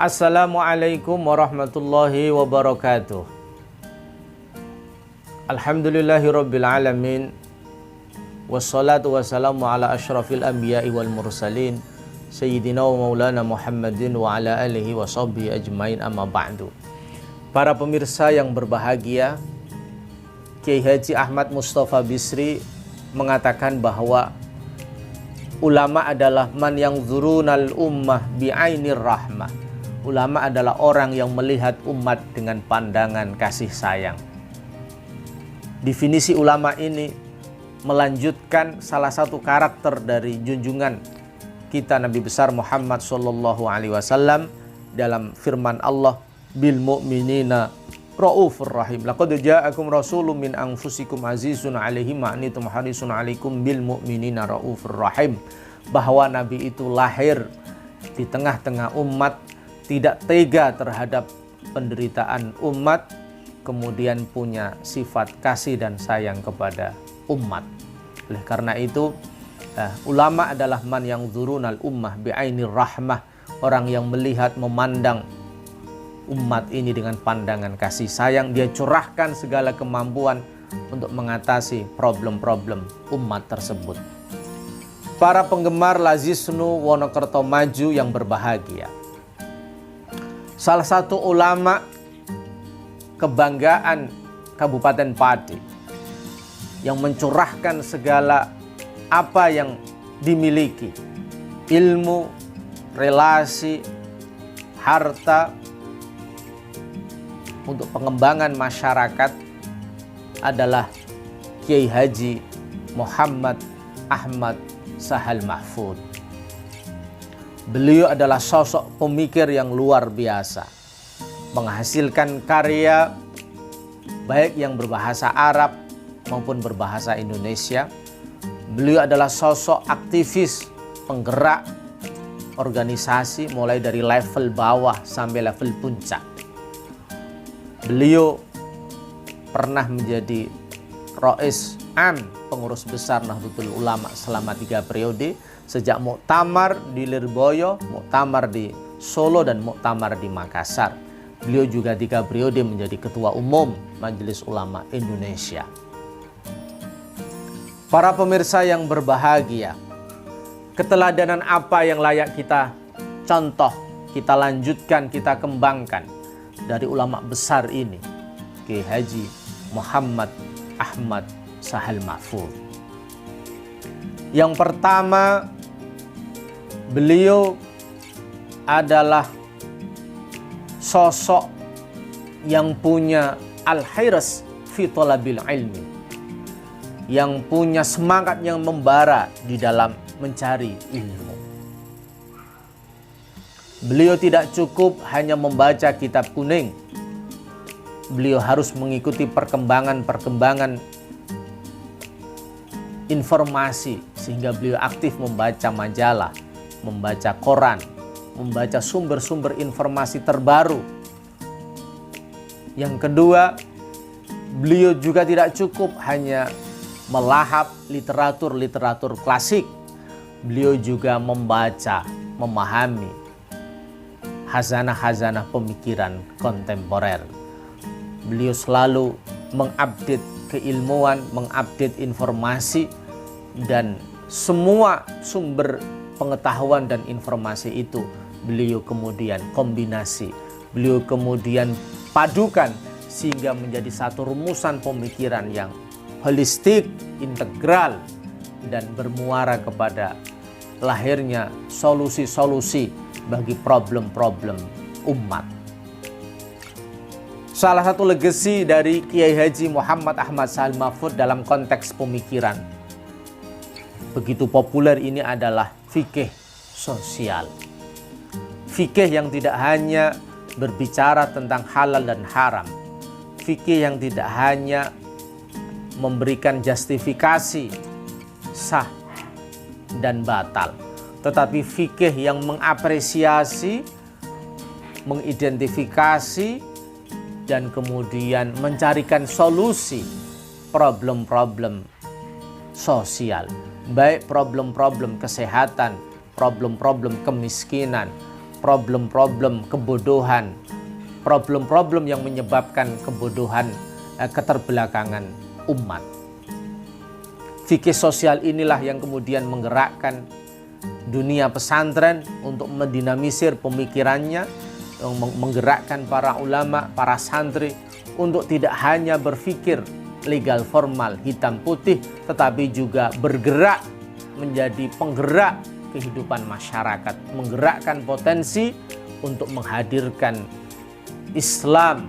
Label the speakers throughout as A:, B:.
A: Assalamualaikum warahmatullahi wabarakatuh. Alhamdulillahirabbil alamin. Wassalatu wassalamu ala asyrafil anbiya'i wal mursalin sayyidina wa maulana Muhammadin wa ala alihi wa sahbihi ajmain, amma ba'du. Para pemirsa yang berbahagia, Kiai Haji Ahmad Mustafa Bisri mengatakan bahwa ulama adalah man yang zurunal ummah bi'ainir rahmah. Ulama adalah orang yang melihat umat dengan pandangan kasih sayang. Definisi ulama ini melanjutkan salah satu karakter dari junjungan kita Nabi besar Muhammad sallallahu alaihi wasallam dalam firman Allah, bil mu'minina raufur rahim. Laqad ja'akum rasulun min anfusikum azizun 'alaihi ma anittum harisun 'alaikum bil mu'minina raufur rahim. Bahwa Nabi itu lahir di tengah-tengah umat, tidak tega terhadap penderitaan umat, kemudian punya sifat kasih dan sayang kepada umat. Oleh karena itu, ulama adalah man yang zurunal ummah bi'ainir rahmah, orang yang melihat, memandang umat ini dengan pandangan kasih sayang. Dia curahkan segala kemampuan untuk mengatasi problem-problem umat tersebut. Para penggemar Lazisnu Wonokerto Maju yang berbahagia, salah satu ulama kebanggaan Kabupaten Pati yang mencurahkan segala apa yang dimiliki, ilmu, relasi, harta, untuk pengembangan masyarakat adalah Kiai Haji Muhammad Ahmad Sahal Mahfud. Beliau adalah sosok pemikir yang luar biasa, menghasilkan karya baik yang berbahasa Arab maupun berbahasa Indonesia. Beliau adalah sosok aktivis, penggerak organisasi mulai dari level bawah sampai level puncak. Beliau pernah menjadi Rais Am, pengurus besar Nahdlatul Ulama selama 3 periode, sejak muktamar di Lirboyo, muktamar di Solo, dan muktamar di Makassar. Beliau juga 3 periode menjadi Ketua Umum Majelis Ulama Indonesia. Para pemirsa yang berbahagia, keteladanan apa yang layak kita contoh, kita lanjutkan, kita kembangkan dari ulama besar ini, Kiai Haji Muhammad Ahmad Sahal Mahfud? Yang pertama, beliau adalah sosok yang punya al-hirs fi talabil ilmi, yang punya semangat yang membara di dalam mencari ilmu. Beliau tidak cukup hanya membaca kitab kuning. Beliau harus mengikuti perkembangan informasi, sehingga beliau aktif membaca majalah, membaca koran, membaca sumber-sumber informasi terbaru. Yang kedua, beliau juga tidak cukup hanya melahap literatur klasik. Beliau juga membaca, memahami khazanah-khazanah pemikiran kontemporer. Beliau selalu mengupdate keilmuan, mengupdate informasi, dan semua sumber pengetahuan dan informasi itu beliau kemudian kombinasi, beliau kemudian padukan sehingga menjadi satu rumusan pemikiran yang holistik, integral, dan bermuara kepada lahirnya solusi-solusi bagi problem-problem umat. Salah satu legasi dari Kiai Haji Muhammad Ahmad Sahal Mahfud dalam konteks pemikiran begitu populer ini adalah fikih sosial. Fikih yang tidak hanya berbicara tentang halal dan haram, fikih yang tidak hanya memberikan justifikasi sah dan batal, tetapi fikih yang mengapresiasi, mengidentifikasi, dan kemudian mencarikan solusi problem-problem sosial, baik problem-problem kesehatan, problem-problem kemiskinan, problem-problem kebodohan, problem-problem yang menyebabkan kebodohan, keterbelakangan umat. Fikih sosial inilah yang kemudian menggerakkan dunia pesantren untuk mendinamisir pemikirannya, menggerakkan para ulama, para santri untuk tidak hanya berpikir legal formal hitam putih, tetapi juga bergerak menjadi penggerak kehidupan masyarakat, menggerakkan potensi untuk menghadirkan Islam.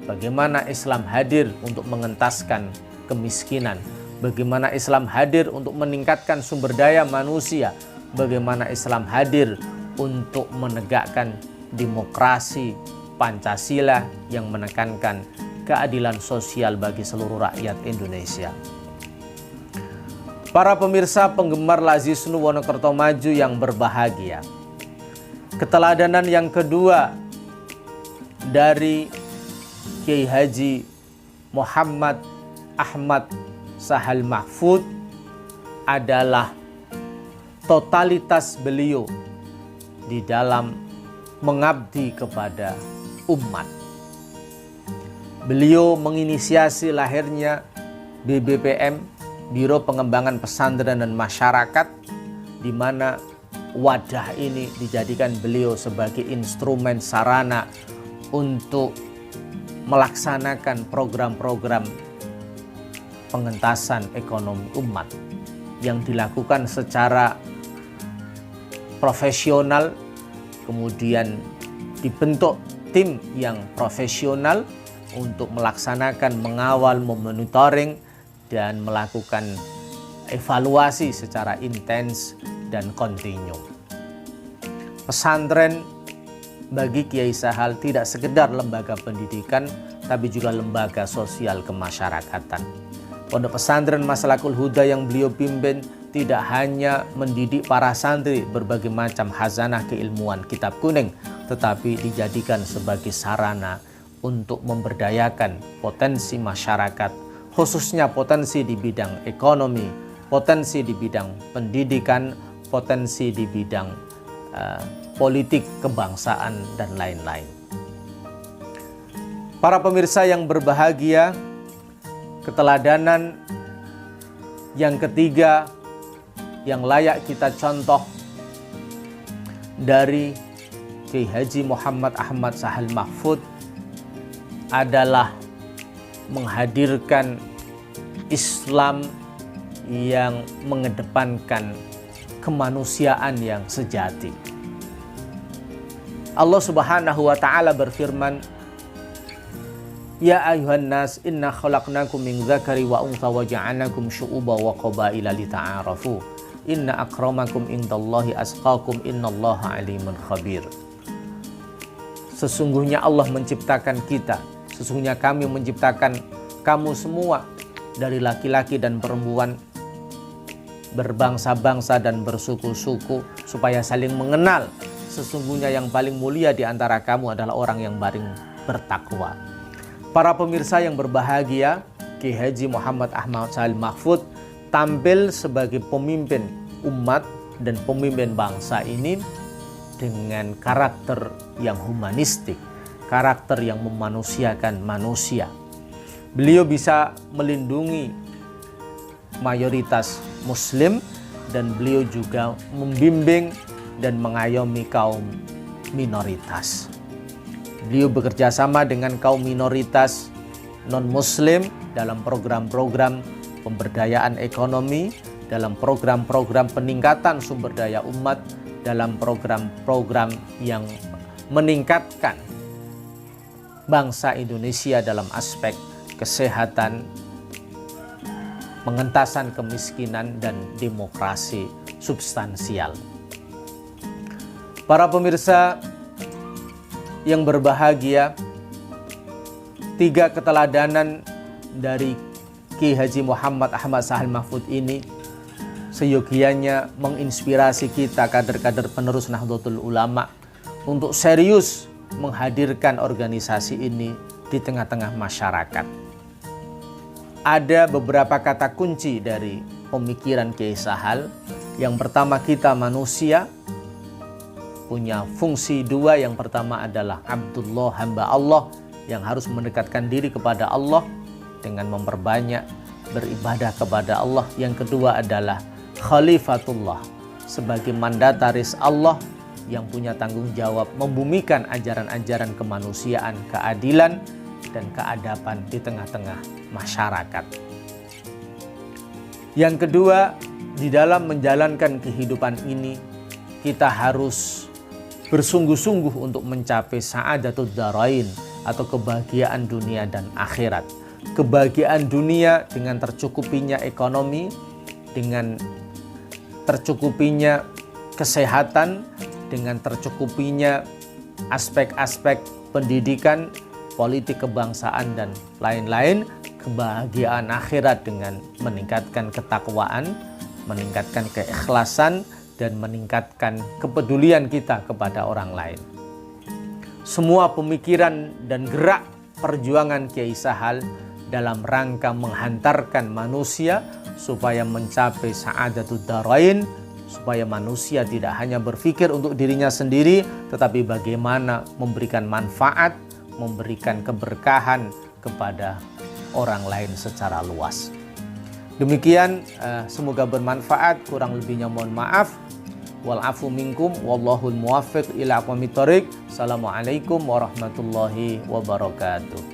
A: Bagaimana Islam hadir untuk mengentaskan kemiskinan, bagaimana Islam hadir untuk meningkatkan sumber daya manusia, bagaimana Islam hadir untuk menegakkan demokrasi Pancasila yang menekankan keadilan sosial bagi seluruh rakyat Indonesia. Para pemirsa penggemar Lazisnu Wonokerto Maju yang berbahagia, keteladanan yang kedua dari Kiai Haji Muhammad Ahmad Sahal Mahfud adalah totalitas beliau di dalam mengabdi kepada umat. Beliau menginisiasi lahirnya BBPM, Biro Pengembangan Pesantren dan Masyarakat, di mana wadah ini dijadikan beliau sebagai instrumen sarana untuk melaksanakan program-program pengentasan ekonomi umat yang dilakukan secara profesional, kemudian dibentuk tim yang profesional untuk melaksanakan, mengawal, memonitoring, dan melakukan evaluasi secara intens dan kontinu. Pesantren bagi Kiai Sahal tidak sekedar lembaga pendidikan, tapi juga lembaga sosial kemasyarakatan. Pondok Pesantren Maslakul Huda yang beliau pimpin tidak hanya mendidik para santri berbagai macam khazanah keilmuan kitab kuning, tetapi dijadikan sebagai sarana untuk memberdayakan potensi masyarakat, khususnya potensi di bidang ekonomi, potensi di bidang pendidikan, potensi di bidang politik kebangsaan, dan lain-lain. Para pemirsa yang berbahagia, keteladanan yang ketiga yang layak kita contoh dari Kiai Haji Muhammad Ahmad Sahal Mahfud adalah menghadirkan Islam yang mengedepankan kemanusiaan yang sejati. Allah Subhanahu wa taala berfirman, Ya ayuhan nas inna khalaqnakum min dzakari wa untha wa ja'alnakum syu'uba wa qabaila lita'arafu inna akramakum indallahi asqakum innallaha alimun khabir. Sesungguhnya Allah menciptakan kita, sesungguhnya kami menciptakan kamu semua dari laki-laki dan perempuan, berbangsa-bangsa dan bersuku-suku, supaya saling mengenal. Sesungguhnya yang paling mulia di antara kamu adalah orang yang paling bertakwa. Para pemirsa yang berbahagia, Kiai Haji Muhammad Ahmad Sahal Mahfud tampil sebagai pemimpin umat dan pemimpin bangsa ini dengan karakter yang humanistik, karakter yang memanusiakan manusia. Beliau bisa melindungi mayoritas muslim dan beliau juga membimbing dan mengayomi kaum minoritas. Beliau bekerja sama dengan kaum minoritas non-muslim dalam program-program pemberdayaan ekonomi, dalam program-program peningkatan sumber daya umat, dalam program-program yang meningkatkan bangsa Indonesia dalam aspek kesehatan, pengentasan kemiskinan, dan demokrasi substansial. Para pemirsa yang berbahagia, 3 keteladanan dari Kiai Haji Muhammad Ahmad Sahal Mahfud ini seyogianya menginspirasi kita kader-kader penerus Nahdlatul Ulama untuk serius menghadirkan organisasi ini di tengah-tengah masyarakat. Ada beberapa kata kunci dari pemikiran Kiai Sahal. Yang pertama, kita manusia. punya fungsi dua. Yang pertama adalah Abdullah, hamba Allah yang harus mendekatkan diri kepada Allah dengan memperbanyak beribadah kepada Allah. Yang kedua adalah Khalifatullah, sebagai mandataris Allah yang punya tanggung jawab membumikan ajaran-ajaran kemanusiaan, keadilan, dan keadaban di tengah-tengah masyarakat. Yang kedua, di dalam menjalankan kehidupan ini, kita harus bersungguh-sungguh untuk mencapai sa'adatud darain atau kebahagiaan dunia dan akhirat. Kebahagiaan dunia dengan tercukupinya ekonomi, dengan tercukupinya kesehatan, dengan tercukupinya aspek-aspek pendidikan, politik kebangsaan, dan lain-lain. Kebahagiaan akhirat dengan meningkatkan ketakwaan, meningkatkan keikhlasan, dan meningkatkan kepedulian kita kepada orang lain. Semua pemikiran dan gerak perjuangan Kiai Sahal dalam rangka menghantarkan manusia supaya mencapai sa'adatud darain, supaya manusia tidak hanya berpikir untuk dirinya sendiri, tetapi bagaimana memberikan manfaat, memberikan keberkahan kepada orang lain secara luas. Demikian, semoga bermanfaat. Kurang lebihnya mohon maaf. Wal afu minkum wallahul muwaffiq ila aqwamit thoriq. Assalamualaikum warahmatullahi wabarakatuh.